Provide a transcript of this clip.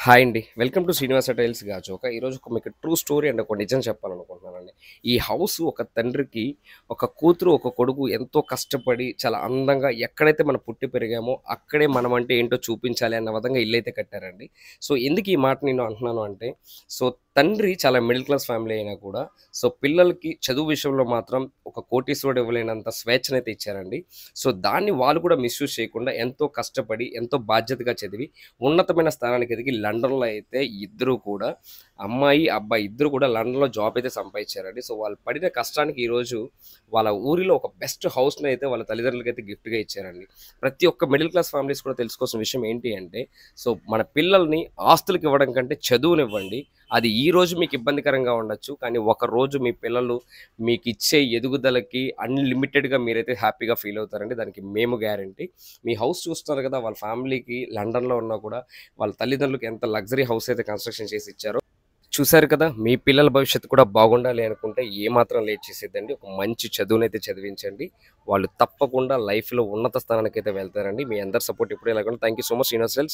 Hi అండి. Welcome to Srinivasa tiles గాజోక. ఈరోజు మీకు ట్రూ స్టోరీ అండ్ ఒక నిజం చెప్పాలనుకుంటున్నానండి. ఈ హౌస్ ఒక తండ్రికి, ఒక కూతురు, ఒక కొడుకు ఎంతో కష్టపడి చాలా అందంగా ఎక్కడైతే మనం పుట్టి పెరిగామో అక్కడే మనమంటే ఏంటో చూపించాలి అన్న విధంగా ఇల్లైతే కట్టారండి. సో, ఎందుకు ఈ మాట నేను అంటున్నాను అంటే, సో, తండ్రి చాలా మిడిల్ క్లాస్ ఫ్యామిలీ అయినా కూడా, సో, పిల్లలకి చదువు విషయంలో మాత్రం ఒక కోటీశ్వరుడు ఇవ్వలేనంత స్వేచ్ఛనైతే ఇచ్చారండి. సో, దాన్ని వాళ్ళు కూడా మిస్‌యూజ్ చేయకుండా ఎంతో కష్టపడి, ఎంతో బాధ్యతగా చదివి ఉన్నతమైన స్థానానికి ఎదిగి లండన్‌లో అయితే ఇద్దరు కూడా అమ్మాయి, అబ్బాయి ఇద్దరు కూడా లండన్‌లో జాబ్ అయితే సంపాదించారండి. సో, వాళ్ళు పడిన కష్టానికి ఈరోజు వాళ్ళ ఊరిలో ఒక బెస్ట్ హౌస్‌ని అయితే వాళ్ళ తల్లిదండ్రులకైతే గిఫ్ట్‌గా ఇచ్చారండి. ప్రతి ఒక్క మిడిల్ క్లాస్ ఫ్యామిలీస్ కూడా తెలుసుకోవాల్సిన విషయం ఏంటి అంటే, సో, మన పిల్లల్ని ఆస్తులకి ఇవ్వడం కంటే చదువునివ్వండి. అది ఈ రోజు మీకు ఇబ్బందికరంగా ఉండొచ్చు. కానీ ఒకరోజు మీ పిల్లలు మీకిచ్చే ఎదుగుదలకి అన్‌లిమిటెడ్‌గా మీరైతే హ్యాపీగా ఫీల్ అవుతారండి. దానికి మేము గ్యారంటీ. మీ హౌస్ చూస్తున్నారు కదా! వాళ్ళ ఫ్యామిలీకి లండన్‌లో ఉన్నా కూడా వాళ్ళ తల్లిదండ్రులకి ఎంత లగ్జరీ హౌస్ అయితే కన్‌స్ట్రక్షన్ చేసి ఇచ్చారో. చూసారు కదా! మీ పిల్లల భవిష్యత్తు కూడా బాగుండాలి అనుకుంటే ఏమాత్రం లేట్ చేసేద్దండి. ఒక మంచి చదువునైతే చదివించండి. వాళ్ళు తప్పకుండా లైఫ్‌లో ఉన్నత స్థానానికైతే వెళ్తారండి. మీ అందరి సపోర్ట్ ఎప్పుడు ఇలాగ thank you so much Srinivas tiles.